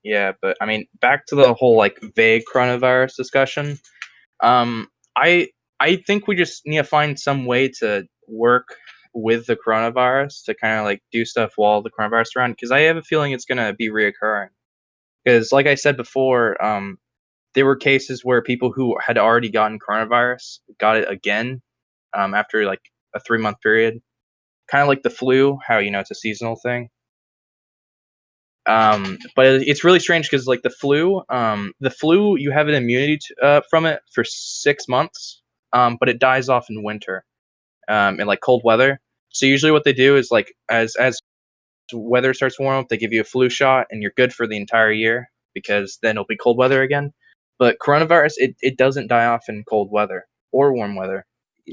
Yeah, but I mean, back to the whole like vague coronavirus discussion. I think we just need to find some way to work with the coronavirus to kind of like do stuff while the coronavirus is around, because I have a feeling it's gonna be reoccurring. Because like I said before, there were cases where people who had already gotten coronavirus got it again after like a 3-month period, kind of like the flu. How it's a seasonal thing. But it's really strange because like the flu you have an immunity from it for 6 months, but it dies off in winter, in like cold weather. So usually what they do is like as weather starts warm up, they give you a flu shot and you're good for the entire year, because then it'll be cold weather again. But coronavirus, it doesn't die off in cold weather or warm weather,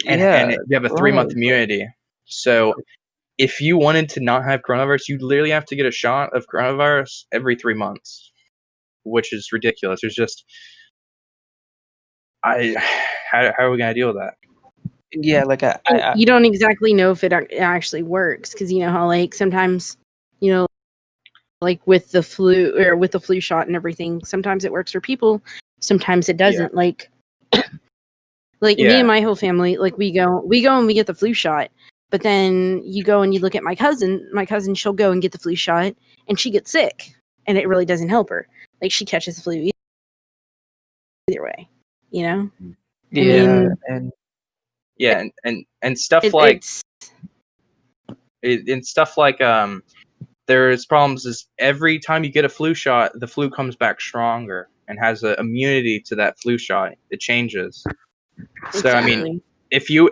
and you have a 3-month immunity. So if you wanted to not have coronavirus, you literally have to get a shot of coronavirus every 3 months, which is ridiculous. There's just, how are we gonna deal with that? Yeah, like I You don't exactly know if it actually works, because you know how like sometimes, like with the flu or with the flu shot and everything, sometimes it works for people, sometimes it doesn't. Like me and my whole family, like we go and we get the flu shot, but then you go and you look at my cousin, she'll go and get the flu shot and she gets sick, and it really doesn't help her. Like she catches the flu either way, Yeah, and stuff like and stuff like there's problems is every time you get a flu shot, the flu comes back stronger and has an immunity to that flu shot. It changes. So I mean, if you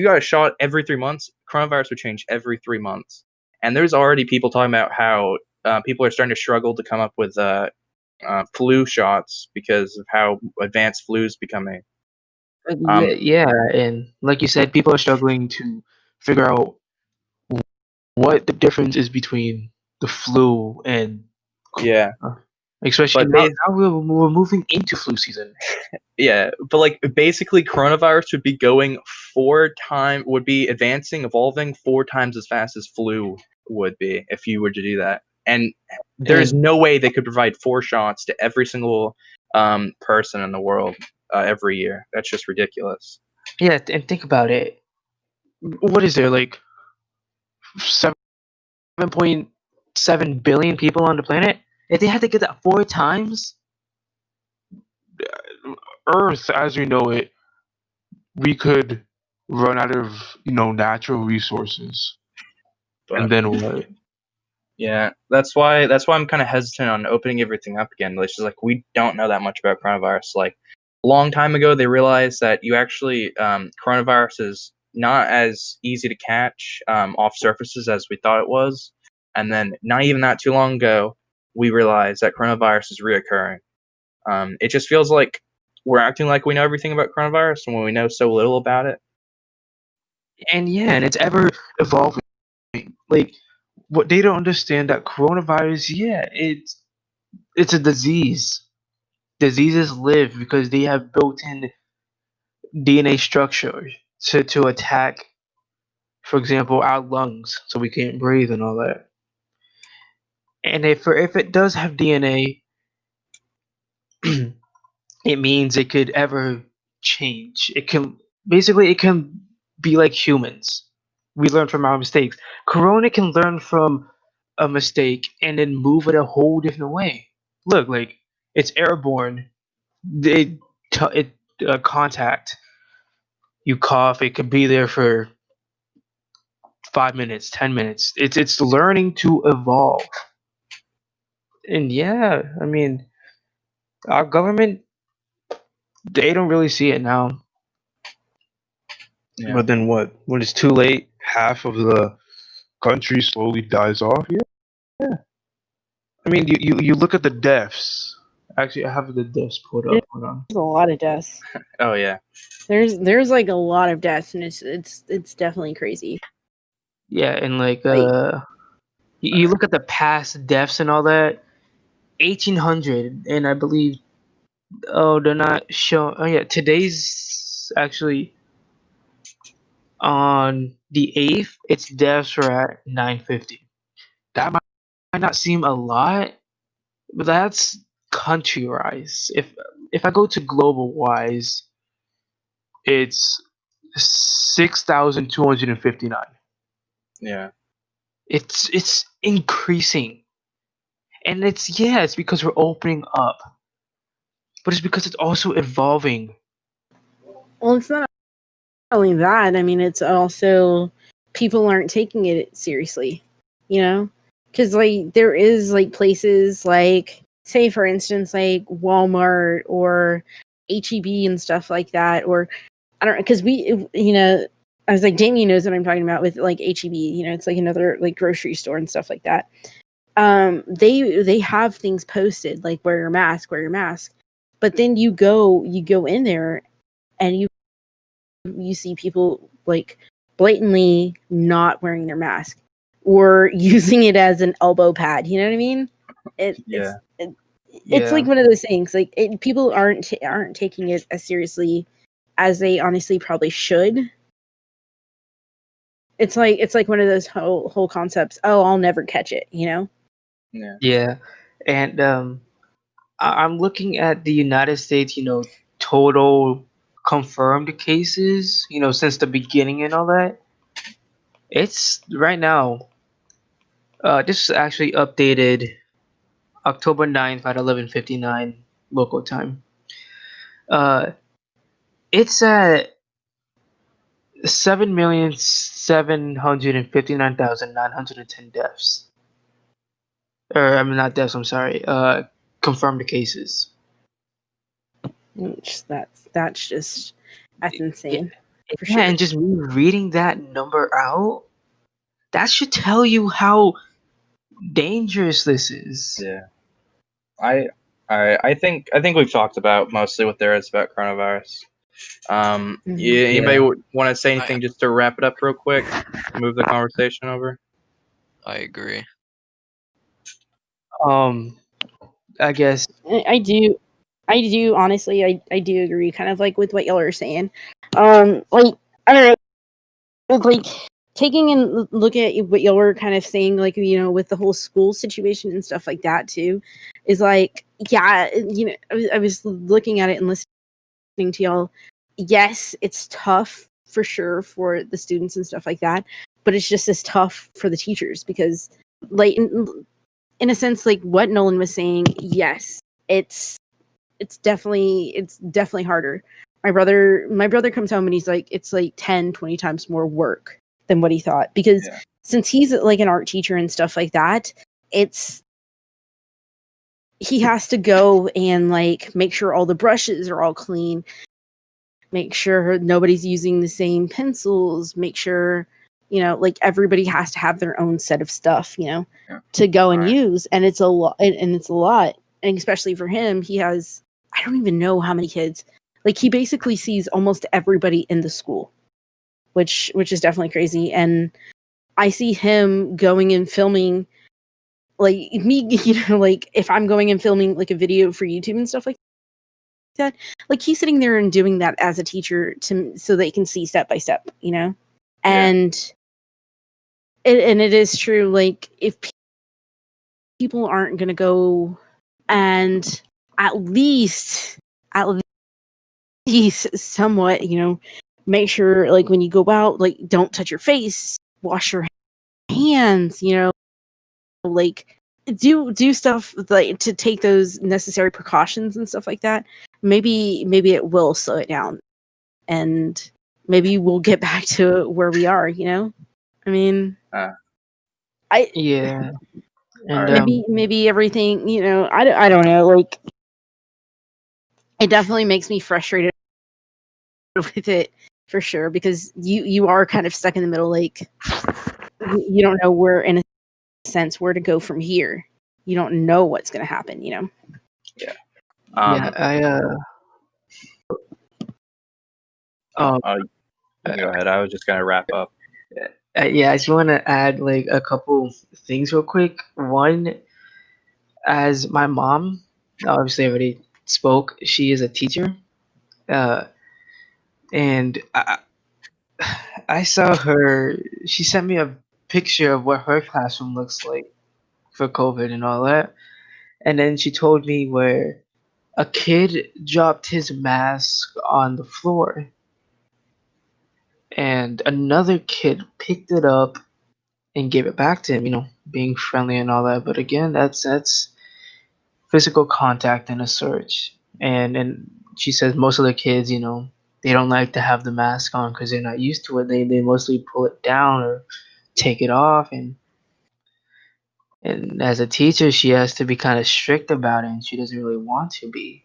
got a shot every 3 months, coronavirus would change every 3 months. And there's already people talking about how people are starting to struggle to come up with flu shots because of how advanced flu is becoming. yeah, and like you said, people are struggling to figure out what the difference is between the flu and especially now we're moving into flu season. Yeah, but like basically coronavirus would be advancing, evolving 4 times as fast as flu would be if you were to do that. And there's no way they could provide 4 shots to every single person in the world every year. That's just ridiculous. Yeah, and think about it. What is there, like 7.7 billion people on the planet? If they had to get that 4 times, Earth as we know it, we could run out of natural resources. But, and then what? Yeah, that's why I'm kind of hesitant on opening everything up again. It's just like we don't know that much about coronavirus. Like a long time ago, they realized that you actually coronavirus is not as easy to catch off surfaces as we thought it was. And then not even that too long ago, we realized that coronavirus is reoccurring. It just feels like we're acting like we know everything about coronavirus when we know so little about it. And and it's ever evolving. Like what they don't understand that coronavirus, it's a disease. Diseases live because they have built-in DNA structure to attack, for example, our lungs, so we can't breathe and all that. And if it does have DNA, it means it could ever change. It can be like humans. We learn from our mistakes. Corona can learn from a mistake and then move it a whole different way. Look, like it's airborne. It contact. You cough. It could be there for 5 minutes, 10 minutes. It's learning to evolve. And I mean, our government, they don't really see it now. Yeah. But then what? When it's too late, half of the country slowly dies off. Yeah. I mean, you look at the deaths Actually, I have the deaths pulled up. Hold on. There's a lot of deaths. Oh yeah. There's like a lot of deaths, and it's definitely crazy. Yeah, and like Like- you look at the past deaths and all that. 1800, and I believe. Oh, they're not showing. Oh yeah, today's actually on the 8th. Its deaths are at 950. That might not seem a lot, but that's country wise. If I go to global wise, it's 6,259. Yeah. It's increasing, and it's because we're opening up, but it's because it's also evolving. Well, it's not only that. I mean, it's also people aren't taking it seriously, you know? Because, like, there is, like, places like, say, for instance, like Walmart or HEB and stuff like that. Or, I don't know, because I was like, Damien knows what I'm talking about with, like, HEB. It's like another, like, grocery store and stuff like that. They have things posted, like, wear your mask, wear your mask. But then you go in there and you see people like blatantly not wearing their mask or using it as an elbow pad. You know what I mean? Yeah. It's like one of those things. Like people aren't taking it as seriously as they honestly probably should. It's like one of those whole concepts. Oh, I'll never catch it. Yeah. Yeah, and I'm looking at the United States. Total confirmed cases. Since the beginning and all that. It's right now. This is actually updated October 9th at 11:59 local time. Uh, it's at 7,759,910 deaths. Or I mean, not deaths. I'm sorry. Confirmed cases. That's insane. For Yeah, sure. and just me reading that number out, that should tell you how dangerous this is. Yeah. I think we've talked about mostly what there is about coronavirus. Anybody want to say anything just to wrap it up real quick? Move the conversation over. I agree. I guess. I do honestly. I do agree, kind of like with what y'all are saying. Like I don't know, like taking and look at what y'all were kind of saying, like with the whole school situation and stuff like that too, is like I was looking at it and listening to y'all. Yes, it's tough for sure for the students and stuff like that, but it's just as tough for the teachers because, like, in a sense, like what Nolan was saying, yes, it's definitely harder. My brother comes home and he's like, it's like 10, 20 times more work than what he thought because since he's like an art teacher and stuff like that, he has to go and like make sure all the brushes are all clean, make sure nobody's using the same pencils, make sure like everybody has to have their own set of stuff to go and use, and it's a lot, and it's a lot, and especially for him, he has, I don't even know how many kids, like he basically sees almost everybody in the school, which is definitely crazy. And I see him going and filming, like me, like if I'm going and filming like a video for YouTube and stuff like that, like he's sitting there and doing that as a teacher so they can see step by step, and it is true, like if people aren't going to go and at least somewhat make sure, like when you go out, like don't touch your face, wash your hands, like do stuff like to take those necessary precautions and stuff like that, maybe it will slow it down and maybe we'll get back to where we are. I mean, Yeah. And maybe everything, I don't know, like it definitely makes me frustrated with it for sure, because you are kind of stuck in the middle, like you don't know where, in a sense, where to go from here. You don't know what's going to happen. Yeah. Yeah, um, you can go ahead. I was just gonna wrap up. yeah, I just want to add like a couple things real quick. One, as my mom obviously already spoke, she is a teacher, uh, and I saw her. She sent me a picture of what her classroom looks like for COVID and all that, and then she told me where a kid dropped his mask on the floor, and another kid picked it up and gave it back to him. Being friendly and all that. But again, that's physical contact and a search. And she says most of the kids, they don't like to have the mask on because they're not used to it. They mostly pull it down or take it off. And as a teacher, she has to be kind of strict about it, and she doesn't really want to be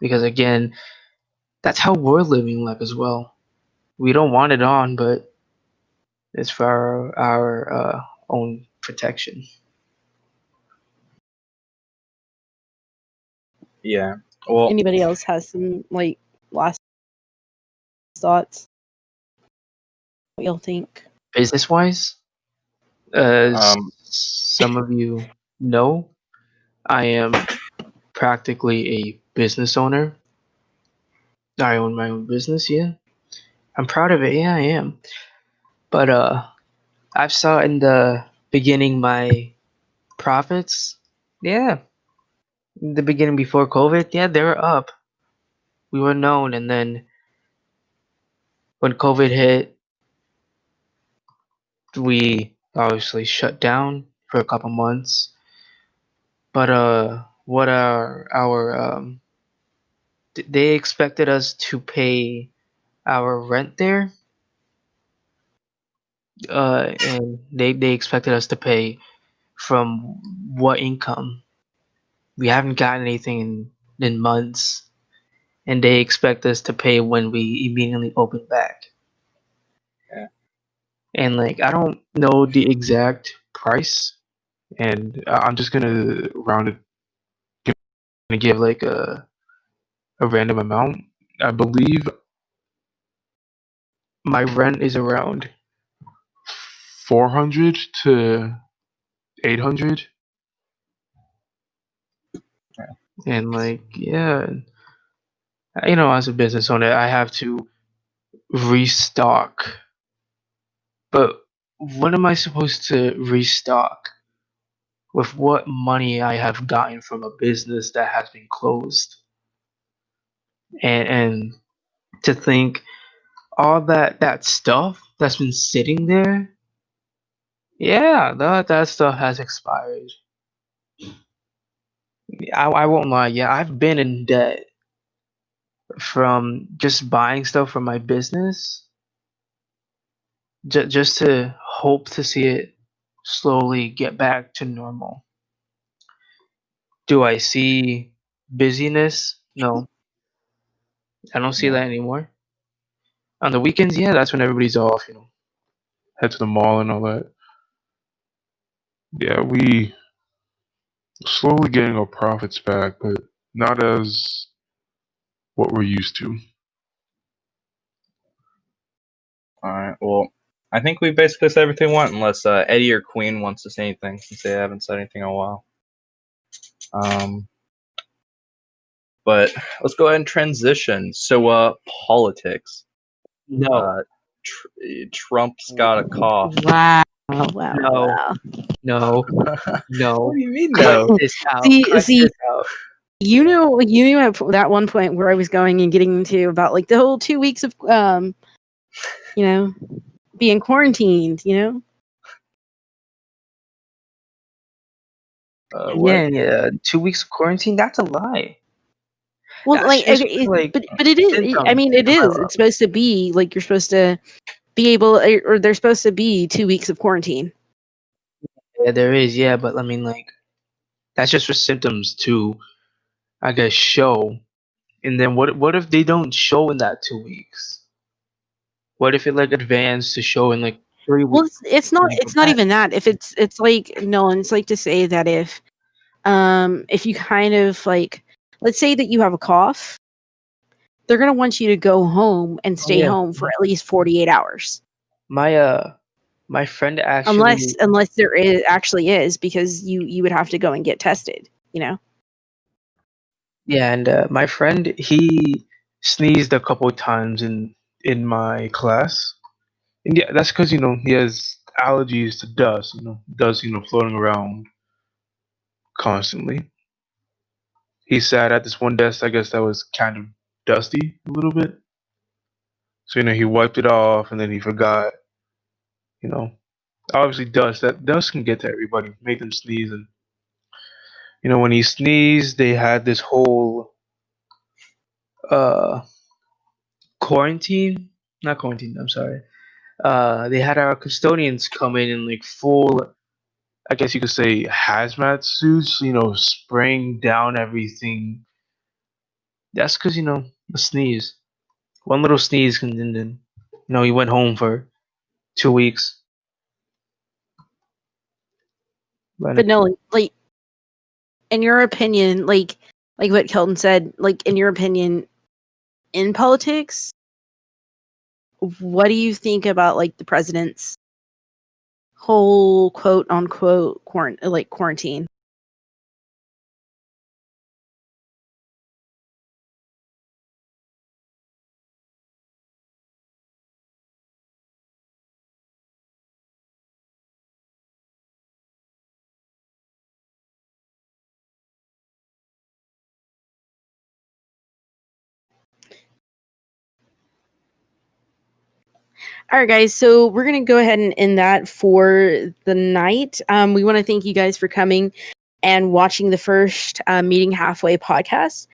because again, that's how we're living like as well. We don't want it on, but it's for our own protection. Yeah. Well, Anybody else has some like last thoughts? What y'all think? Business wise, as um, some of you know, I am practically a business owner. I own my own business, yeah. I'm proud of it, yeah, I am. But I've saw in the beginning my profits, yeah. In the beginning before COVID, yeah, they were up. We were known, and then when COVID hit, we obviously shut down for a couple months. But what are our they expected us to pay our rent there, and they expected us to pay from what income? We haven't gotten anything in months, and they expect us to pay when we immediately open back. Yeah. And like I don't know the exact price, and I'm just gonna round it, gonna give like a random amount. I believe my rent is around 400 to 800, and like yeah, as a business owner, I have to restock. But what am I supposed to restock with what money I have gotten from a business that has been closed? And to think all that stuff that's been sitting there, yeah, that stuff has expired. I won't lie, yeah, I've been in debt from just buying stuff from my business, just to hope to see it slowly get back to normal. Do I see busyness? No, I don't see yeah. that anymore. On the weekends, yeah, that's when everybody's off, head to the mall and all that. Yeah, we slowly getting our profits back, but not as what we're used to. All right. Well, I think we basically said everything we want, unless Eddie or Queen wants to say anything, since they haven't said anything in a while. But let's go ahead and transition. So, politics. No, Trump's got a cough. Wow, wow, no, wow. no, What no. do you mean, Cut no? this out. See, Cut see, this out. you knew at that one point where I was going and getting into about like the whole 2 weeks of you know, being quarantined. What? Yeah. 2 weeks of quarantine. That's a lie. Well, That's like, just okay, like but it is. I symptoms mean, to it is. develop. It's supposed to be like you're supposed to be able, or there's supposed to be 2 weeks of quarantine. Yeah, there is. Yeah, but I mean, like, that's just for symptoms to, I guess, show. And then what if they don't show in that 2 weeks? What if it like advanced to show in like 3 weeks? Well, it's not. And you go It's not back? even that. If it's like no, and it's like to say that if you kind of like let's say that you have a cough, they're going to want you to go home and stay yeah. home for at least 48 hours. My friend actually, Unless there is actually is, because you would have to go and get tested, you know? yeah, and my friend, he sneezed a couple times in my class, and yeah, that's because he has allergies to dust. Dust floating around constantly. He sat at this one desk, I guess that was kind of dusty a little bit. So he wiped it off, and then he forgot. You know, obviously dust can get to everybody, make them sneeze, and when he sneezed, they had this whole uh quarantine, not quarantine. I'm sorry. They had our custodians come in like full, I guess you could say, hazmat suits. Spraying down everything. That's because a sneeze, one little sneeze, and then he went home for 2 weeks. But But no, like in your opinion, like what Kelton said, like in your opinion, in politics, what do you think about like the president's whole quote unquote quarantine? All right, guys. So we're going to go ahead and end that for the night. We want to thank you guys for coming and watching the first Meeting Halfway podcast.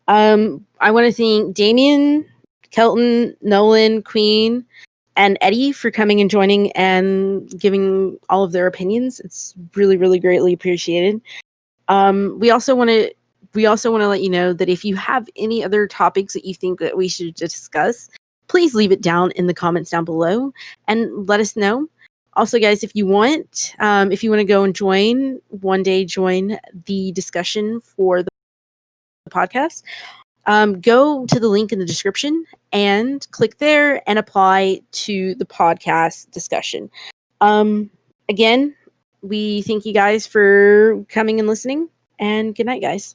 I want to thank Damien, Kelton, Nolan, Queen, and Eddie for coming and joining and giving all of their opinions. It's really, really greatly appreciated. We also want to let you know that if you have any other topics that you think that we should discuss, please leave it down in the comments down below and let us know. Also, guys, if you want to go and join the discussion for the podcast, go to the link in the description and click there and apply to the podcast discussion. Again, we thank you guys for coming and listening, and good night, guys.